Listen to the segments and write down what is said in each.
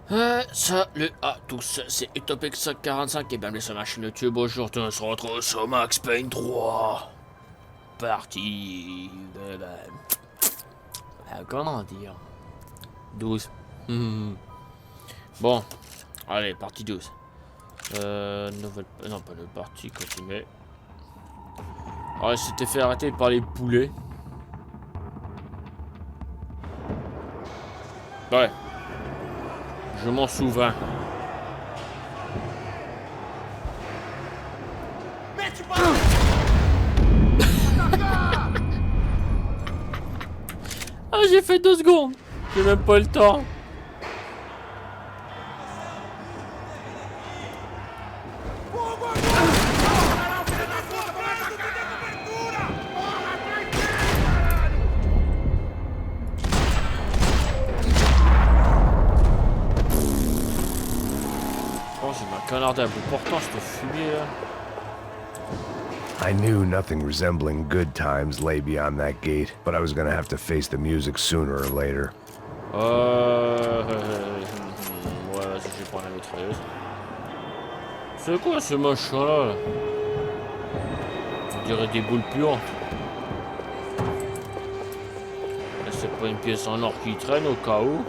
Salut à tous, c'est Utopic545 et bienvenue sur ma chaîne YouTube. Aujourd'hui on se retrouve sur Max Payne 3. Partie... comment dire 12. Bon, allez, partie 12. Nouvelle... Non, pas de partie, continuer. Alors, il s'était fait arrêter par les poulets. Ouais. Je m'en souviens. Ah, j'ai fait 2 secondes. J'ai même pas le temps. J'ai ma canardée à bout portant, cette fumée là. I knew nothing resembling good times lay beyond that gate, but I was gonna have to face the music sooner or later. Ouais, vas-y, je vais prendre la mitrailleuse. C'est quoi ce machin là? On dirait des boules puantes. C'est pas une pièce en or qui traîne au cas où.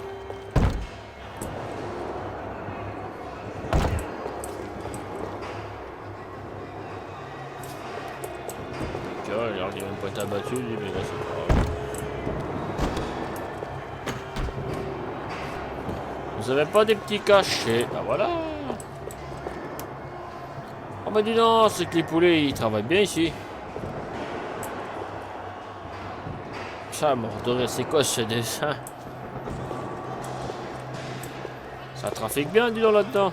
Alors il a même pas été abattu, lui, mais là c'est pas grave. Vous avez pas des petits cachets? Ah voilà. Oh bah dis donc, c'est que les poulets ils travaillent bien ici. Ça m'ordonnerait, c'est quoi ce dessin? Ça trafique bien, dis donc là-dedans.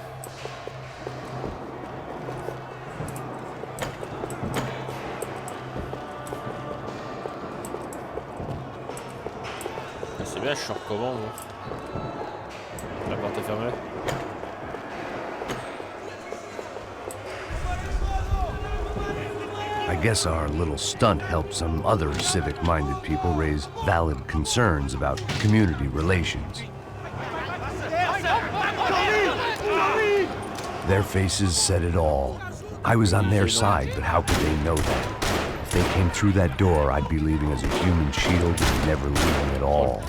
C'est bien, je suis recommande. La porte est fermée. I guess our little stunt helped some other civic-minded people raise valid concerns about community relations. Their faces said it all. I was on their side, but how could they know that? If they came through that door, I'd be leaving as a human shield and never leaving at all.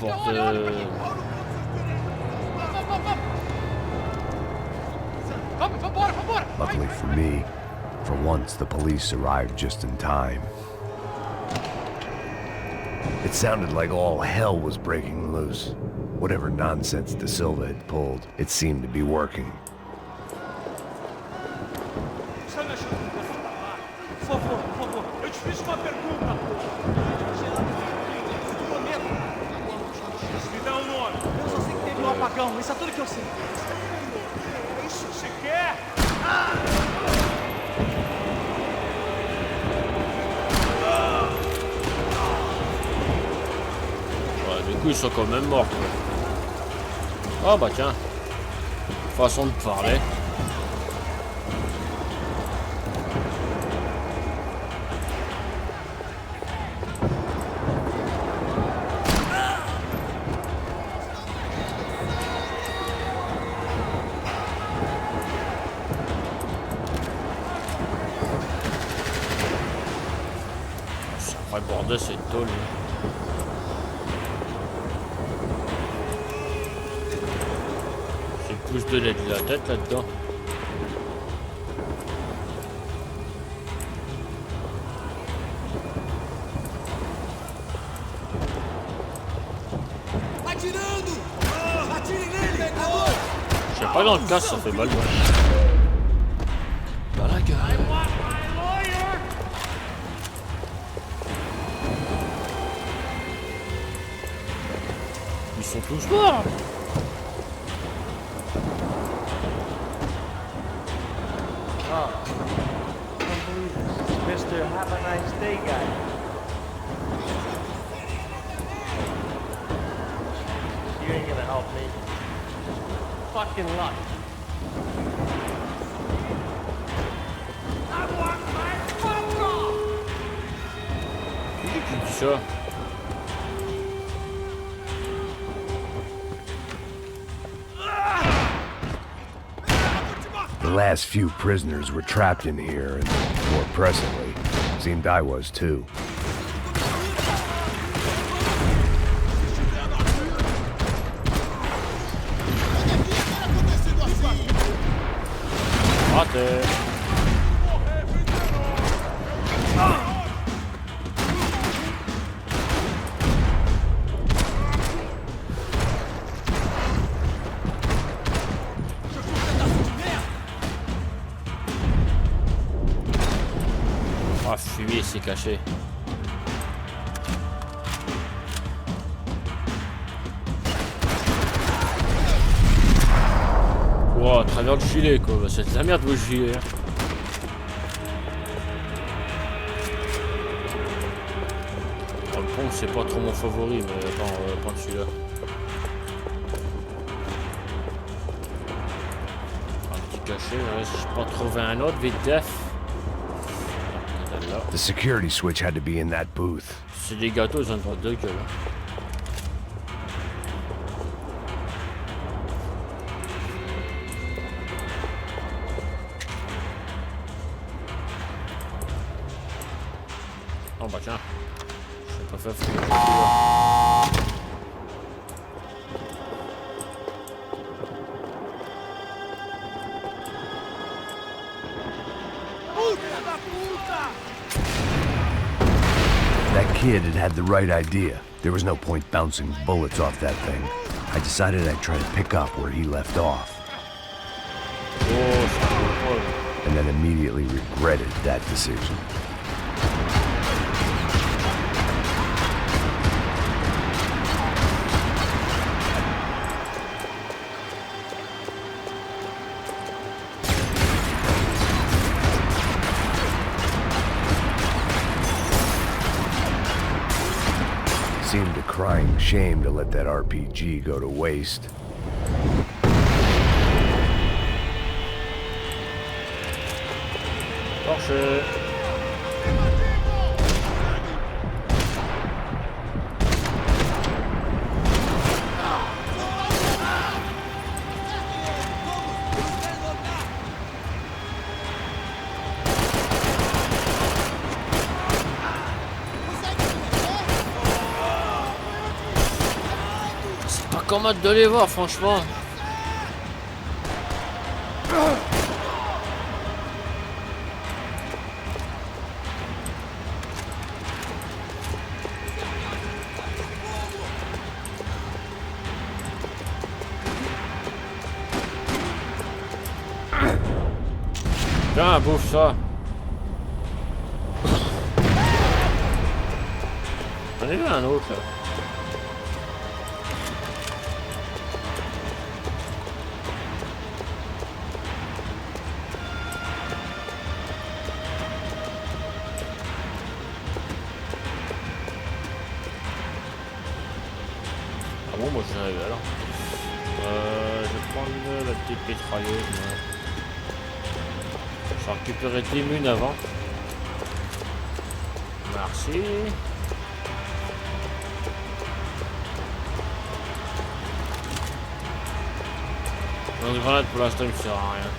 Luckily for me, for once the police arrived just in time. It sounded like all hell was breaking loose. Whatever nonsense De Silva had pulled, it seemed to be working. Isso é tudo que eu sei. É isso que você quer? Ouais, du coup ils sont quand même morts. Oh bah tiens. Façon de parler. Bordel, c'est une tôle. C'est le pouce de l'aide de la tête là-dedans. Je sais pas, dans le casque ça fait mal. Dans la gueule. Ils sont tous morts. Oh, Mr. Have a nice day guy. You ain't gonna help me. Fucking luck. I want my popcorn! Qui dit ça? The last few prisoners were trapped in here, and more pressingly, seemed I was too. Ah, fumier, c'est caché. Wow, à travers le gilet quoi, c'est de la merde vos gilets. Oh, le pont c'est pas trop mon favori, mais attends, prendre celui-là. Un petit cachet, je peux en trouver un autre, vite def. The security switch had to be in that booth. C'est des gâteaux, ils ont pas de gueule. Oh bah tiens, je sais pas faire fouiller. That kid had the right idea. There was no point bouncing bullets off that thing. I decided I'd try to pick up where he left off. And then immediately regretted that decision. Seemed a crying shame to let that RPG go to waste. Parfait. C'est pas commode de les voir, franchement. Tiens, bouffe ça. J'en ai vu un autre là. Ah bon, moi je suis arrivé alors. Je vais prendre la petite mitrailleuse. J'ai récupéré 10 munes avant. Merci. Une grenade pour l'instant il me sert à rien.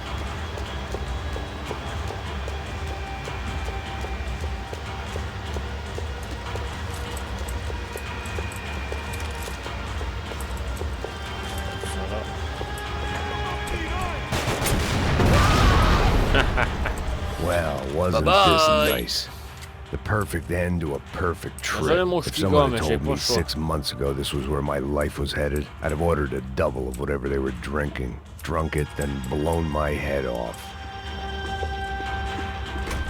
Well, wasn't this nice? The perfect end to a perfect trip. If someone had told me 6 months ago this was where my life was headed, I'd have ordered a double of whatever they were drinking, drunk it, then blown my head off.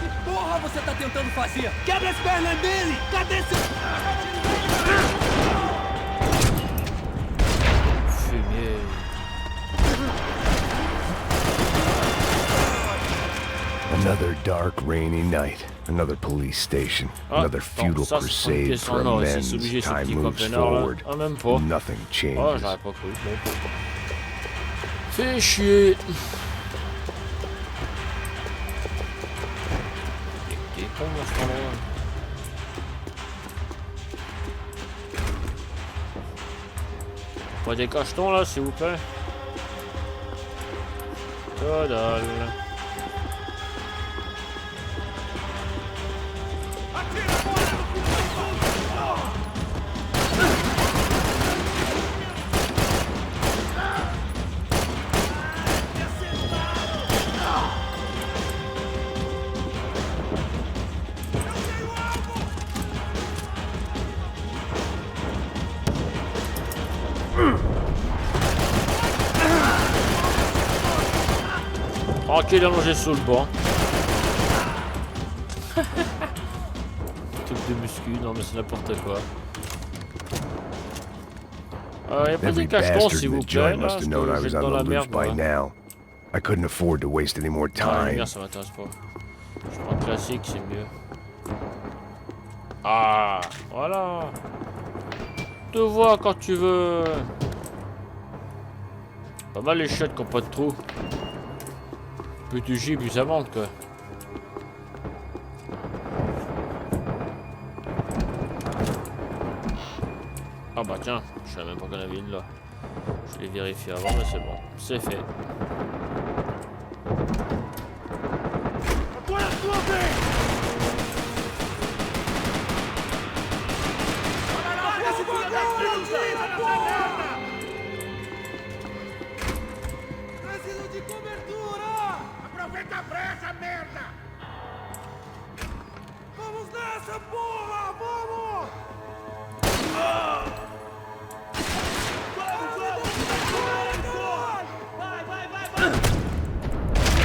Que porra você tá tentando fazer? Quebra as pernas dele! Cadê esse... Fumier. Another dark, rainy night. Another police station. Another futile crusade for amends. Time moves forward. Nothing changes. Oh, j'aurais pas cru. Fais chier. T'es con, mon frère. Pas des cachetons là, s'il vous plaît. Que dalle. Tranquille, allongé sous le banc. Truc de muscu, non mais c'est n'importe quoi. Y a pas de cacheton s'il vous plaît, là, parce que j'étais dans la merde. I couldn't afford to waste any more time. Ça m'intéresse pas. Je prends le classique, c'est mieux. Ah, voilà. Te vois quand tu veux. Pas mal les chiottes qui ont pas de trou. Plus tu gis, plus ça monte quoi. Ah bah tiens, je savais même pas qu'on avait une là. Je l'ai vérifié avant, mais c'est bon. C'est fait.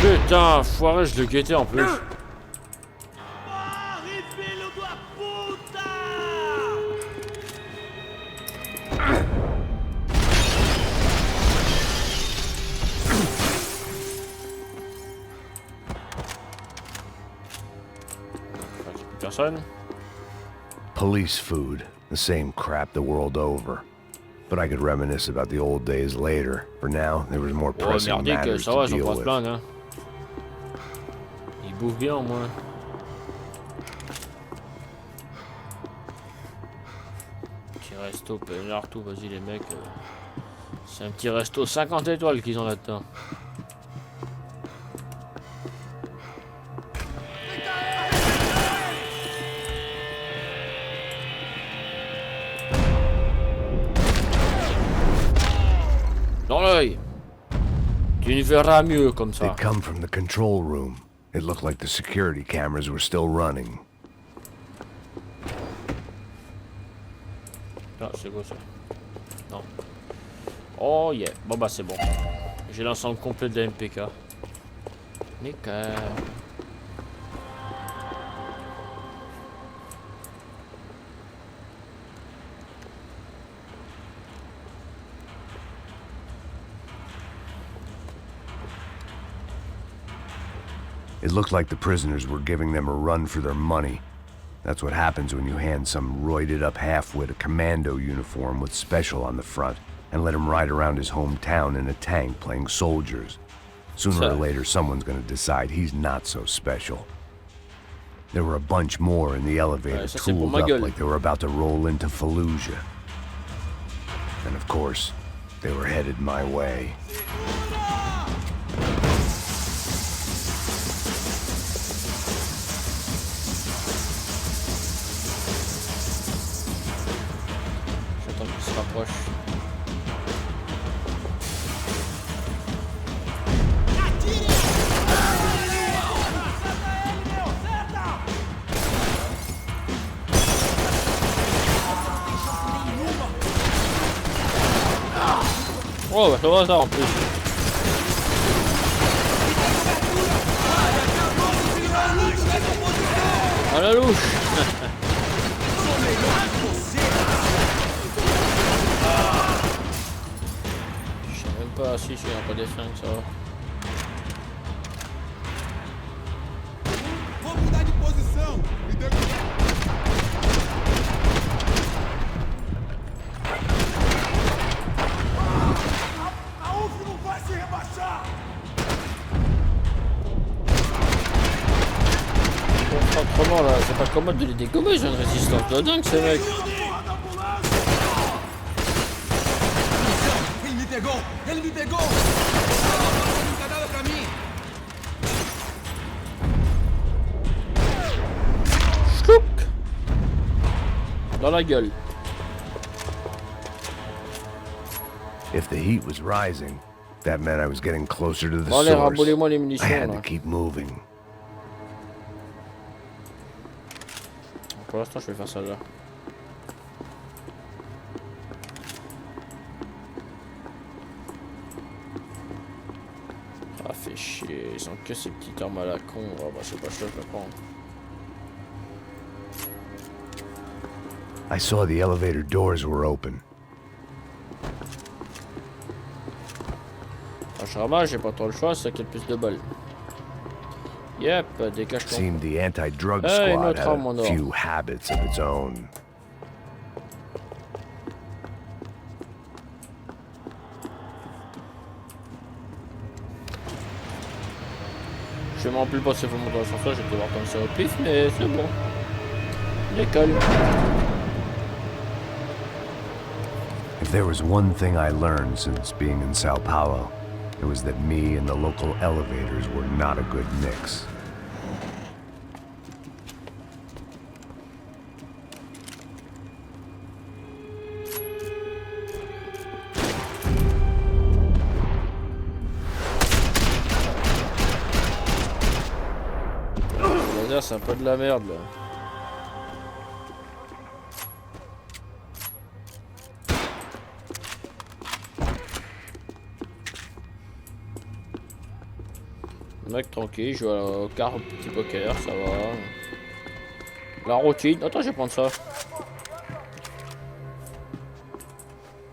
Putain, foiré, je le guettais en plus. Personne. Police food, the same crap the world over. But I could reminisce about the old days later. For now, there was more pressing matters to deal with. Il bouffe bien au moins. Petit resto, peinard, tout, vas-y les mecs. C'est un petit resto 50 étoiles qu'ils ont là-dedans. Dans l'œil. Tu ne verras mieux comme ça. They come from the control room. It looked like the security cameras were still running. Ah, c'est quoi ça? Non. Oh yeah. Bon bah c'est bon. J'ai l'ensemble complet de la MPK. Méga. It looked like the prisoners were giving them a run for their money. That's what happens when you hand some roided-up halfwit a commando uniform with special on the front and let him ride around his hometown in a tank playing soldiers. Sooner or later, someone's gonna decide he's not so special. There were a bunch more in the elevator tooled up like they were about to roll into Fallujah. And of course, they were headed my way. Rapproche. Oh, bah, ça va ça en plus. À la louche. Ah si, il n'y a pas des fringues, ça va. Vou mudar de posição e a UF não vai se rebaixar. Autrement là, c'est pas commode de les dégommer, j'ai une résistance de dingue ces mecs. Ele me pegou! Ele me pegou! Não tá dando pra mim! Dans la gueule. If the heat was rising, that meant I was getting closer to the Bon, allez, source. rabolez-moi les I munitions had là. to keep moving. Pour l'instant, je vais faire ça là. Ah, fait chier. Ils ont que ces petites armes à la con. Ah, bah, c'est pas ça, je vais prendre. I saw the elevator doors were open. Quand je ramasse, j'ai pas trop le choix, c'est ça qui a le plus de balles. Yep, dégage ton. Seemed the anti-drug Hey, squad notre had arme en a or. few habits of its own. Je m'en plus passer pour monter dans l'ascenseur, j'ai été voir comme ça au pif, mais c'est bon. L'école. If there was one thing I learned since being in Sao Paulo, it was that me and the local elevators were not a good mix. C'est un peu de la merde là. Le mec tranquille, joue au quart au petit poker, ça va. La routine. Attends, je vais prendre ça.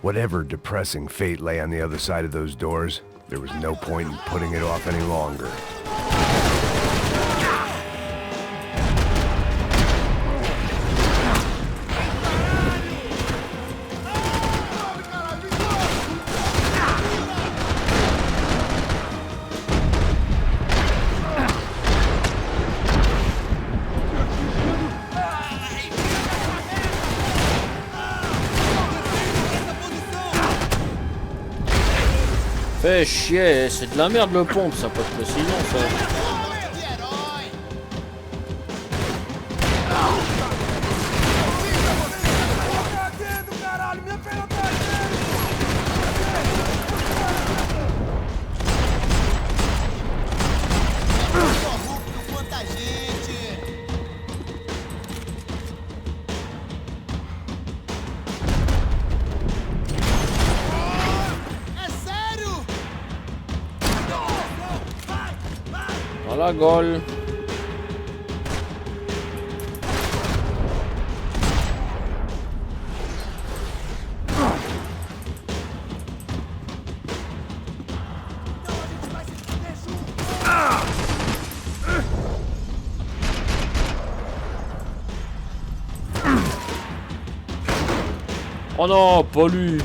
Whatever depressing fate lay on the other side of those doors, there was no point in putting it off any longer. Fais chier, c'est de la merde le pompe, ça peut être sinon ça. Voilà, goal. Oh non, pas lui.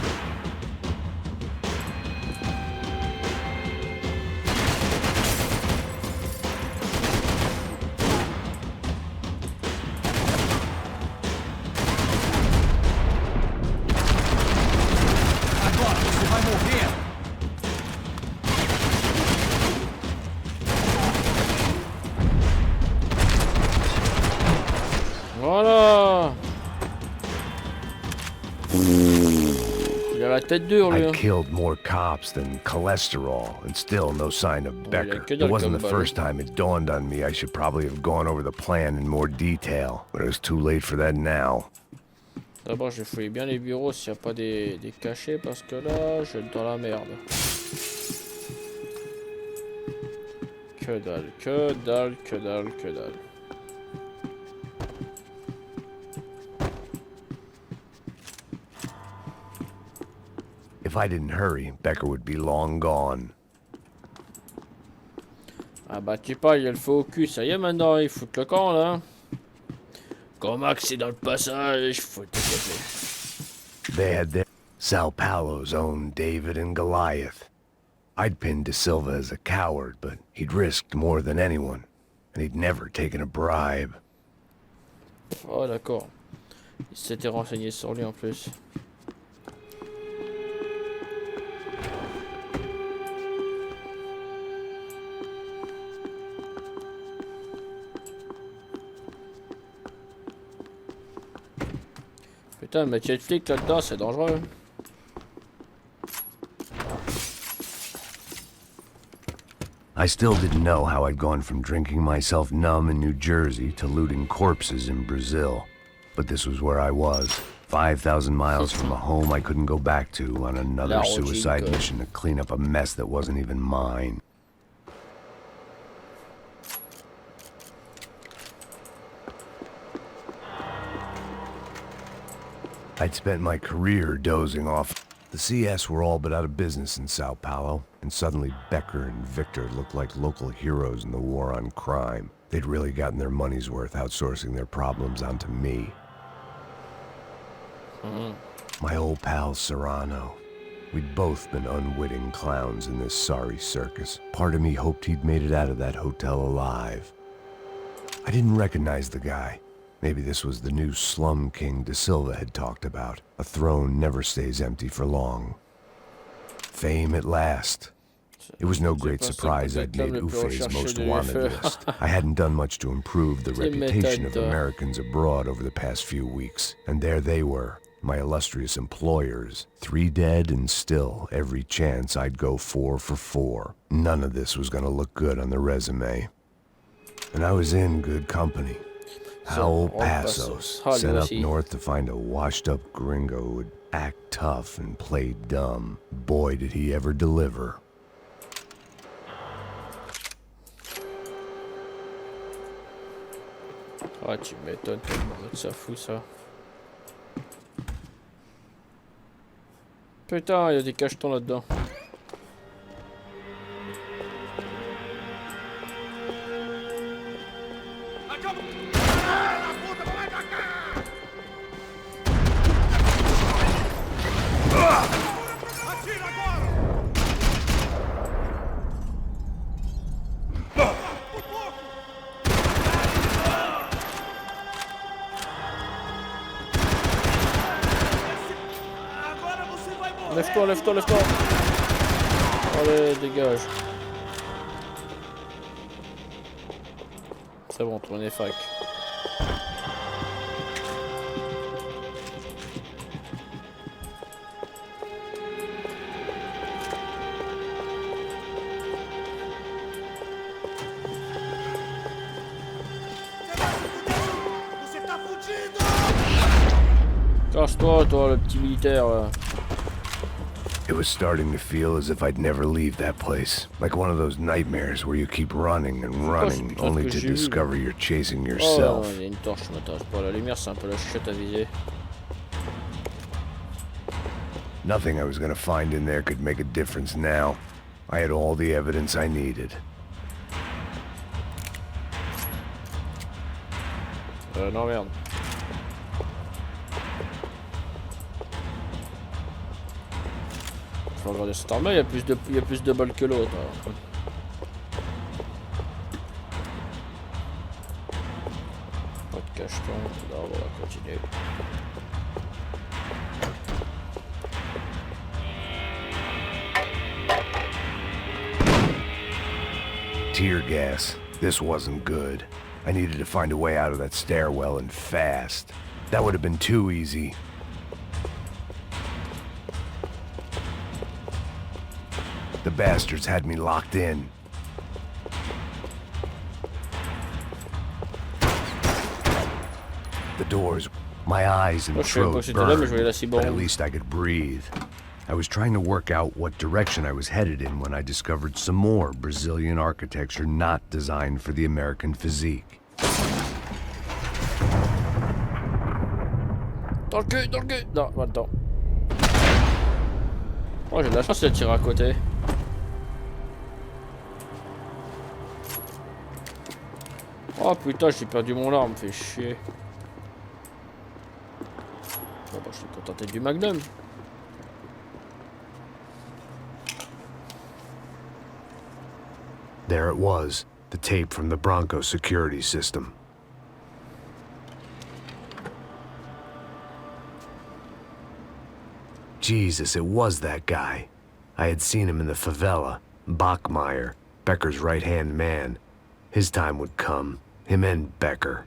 Voilà. Il a la tête dure lui. I killed more cops than cholesterol, and still no sign of Becker. It wasn't the first time it dawned on me I should probably have gone over the plan in more detail, but it was too late for that now. D'abord, je fouille bien les bureaux s'il n'y a pas des cachets parce que là, je vais être dans la merde. Que dalle, que dalle, que dalle, que dalle. If I didn't hurry, Becker would be long gone. Ah bah tu parles, il y a le feu au cul, ça y est maintenant, il fout le camp là. Quand Max est dans le passage, faut te taper. They had their Sao Paulo's own David and Goliath. I'd pinned De Silva as a coward, but he'd risked more than anyone, and he'd never taken a bribe. Oh d'accord. Il s'était renseigné sur lui en plus. Putain, mettre les flics là-dedans, c'est dangereux. I still didn't know how I'd gone from drinking myself numb in New Jersey to looting corpses in Brazil. But this was where I was, 5,000 miles from a home I couldn't go back to on another suicide mission to clean up a mess that wasn't even mine. I'd spent my career dozing off. The CS were all but out of business in Sao Paulo, and suddenly Becker and Victor looked like local heroes in the war on crime. They'd really gotten their money's worth outsourcing their problems onto me. My old pal Serrano. We'd both been unwitting clowns in this sorry circus. Part of me hoped he'd made it out of that hotel alive. I didn't recognize the guy. Maybe this was the new slum king De Silva had talked about. A throne never stays empty for long. Fame at last. It was no great surprise I'd made Ufe's most wanted list. I hadn't done much to improve the reputation of Americans abroad over the past few weeks. And there they were, my illustrious employers. 3 dead and still every chance I'd go 4 for 4. None of this was gonna look good on the resume. And I was in good company. Howell Passos, sent up north to find a washed-up gringo who would act tough and play dumb. Boy, did he ever deliver. Ah, tu m'étonnes tellement que ça fout ça. Putain, il y a des cachetons là-dedans. Lève-toi, lève-toi, lève-toi. Allez, dégage. C'est bon, tournez fac. Casse-toi, toi, le petit militaire. It was starting to feel as if I'd never leave that place. Like one of those nightmares where you keep running and running, only to discover you're chasing yourself. Oh, il y a une torche, je m'attache pas. La lumière, c'est un peu la chute à viser. Nothing I was gonna find in there could make a difference now. I had all the evidence I needed. Non, merde. Faut regarder cette arme, il y a plus de balles que l'autre. Pas de cacheton, là on va continuer. Tear gas. This wasn't good. I needed to find a way out of that stairwell and fast. That would have been too easy. The bastards had me locked in. The doors, my eyes and throat burned, but at least I could breathe. I was trying to work out what direction I was headed in when I discovered some more Brazilian architecture not designed for the American physique. Dans le cul, dans le cul. Non, pas dedans. Oh, j'ai de la chance de tirer à côté. Oh putain, j'ai perdu mon arme, fait chier. Bon bah je suis contenté du magnum. There it was, the tape from the Bronco security system. Jesus, it was that guy. I had seen him in the favela, Bachmeyer, Becker's right-hand man. His time would come. Him and Becker.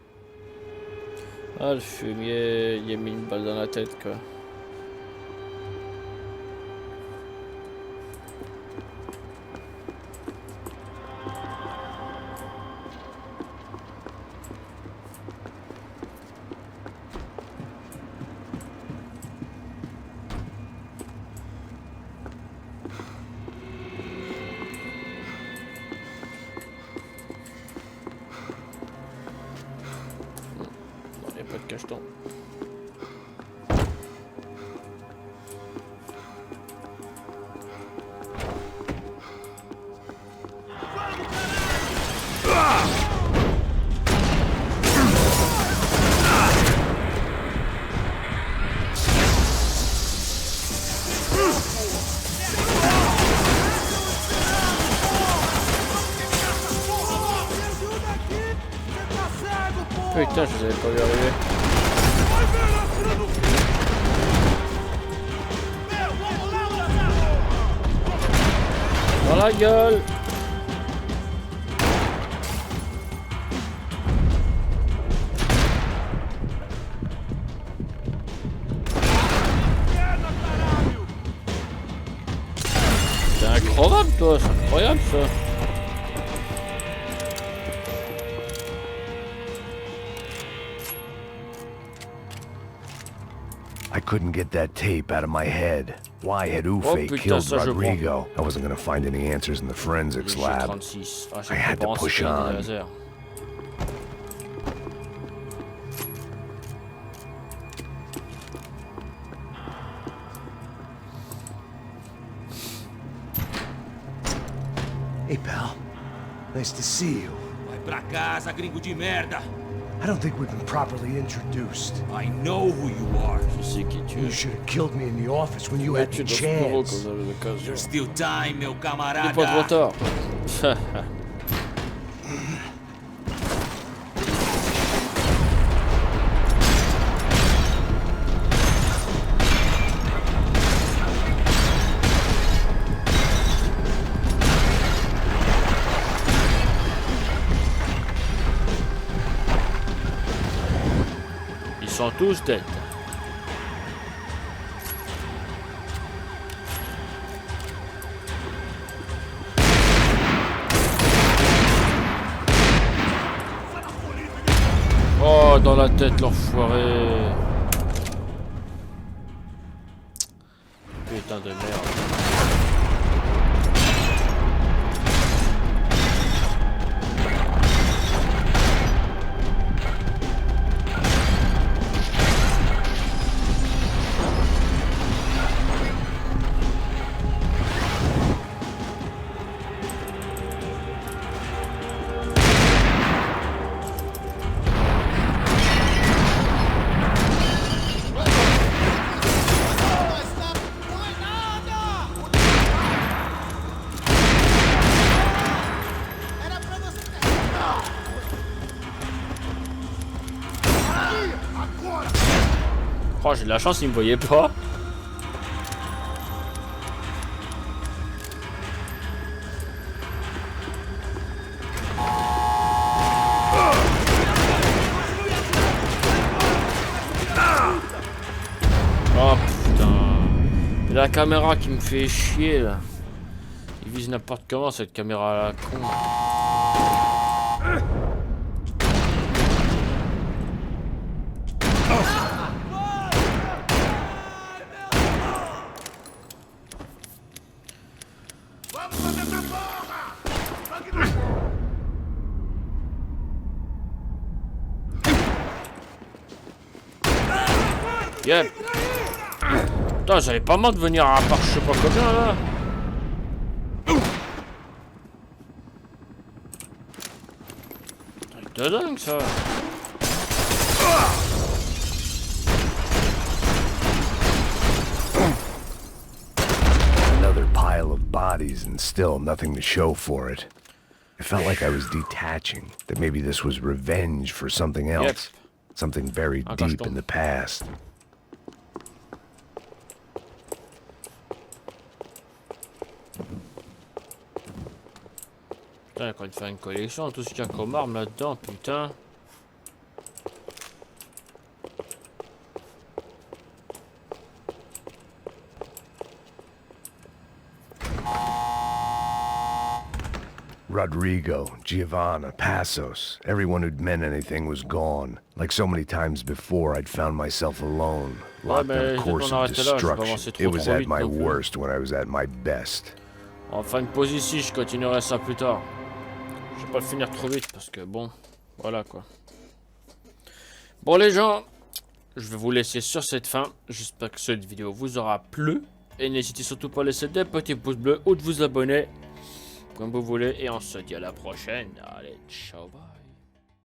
Ah, le fumier, il a mis une balle dans la tête, quoi. Pas de cacheton. Putain, je vous avais pas vu arriver. Dans la gueule. T'es incroyable toi, c'est incroyable ça. I couldn't get that tape out of my head. Why had Ufe killed Rodrigo? I wasn't gonna find any answers in the forensics lab. I had to push on. Hey, pal. Nice to see you. Vai pra casa, gringo de merda. I don't think we've been properly introduced. I know who you are. Je sais qui tu You es. should have killed me in the office when you had the Quand chance. vous avez l'occasion. There's still time, meu C'est pas trop camarada. tard. Ils sont tous dead. Oh, dans la tête, l'enfoiré. Putain de merde. Oh, j'ai de la chance, il me voyait pas. Oh putain. Et la caméra qui me fait chier là. Il vise n'importe comment cette caméra à la con. Yep. Putain, j'avais pas mal de venir à part je sais pas combien là. C'est de dingue ça. Another pile of bodies and still nothing to show for it. It felt like I was detaching, that maybe this was revenge for something else. Something very deep in the past. Putain, quand il fait une collection, tout ce qu'il y a comme arme là-dedans, putain. Rodrigo, Giovanna, Passos, everyone who'd meant anything was gone. Like so many times before, I'd found myself alone, locked on a course of destruction. It was at my worst when I was at my best. On va faire une pause ici, je continuerai ça plus tard. Je vais pas le finir trop vite parce que bon, voilà quoi. Bon les gens, je vais vous laisser sur cette fin. J'espère que cette vidéo vous aura plu. Et n'hésitez surtout pas à laisser des petits pouces bleus ou de vous abonner. Comme vous voulez. Et on se dit à la prochaine. Allez, ciao, bye.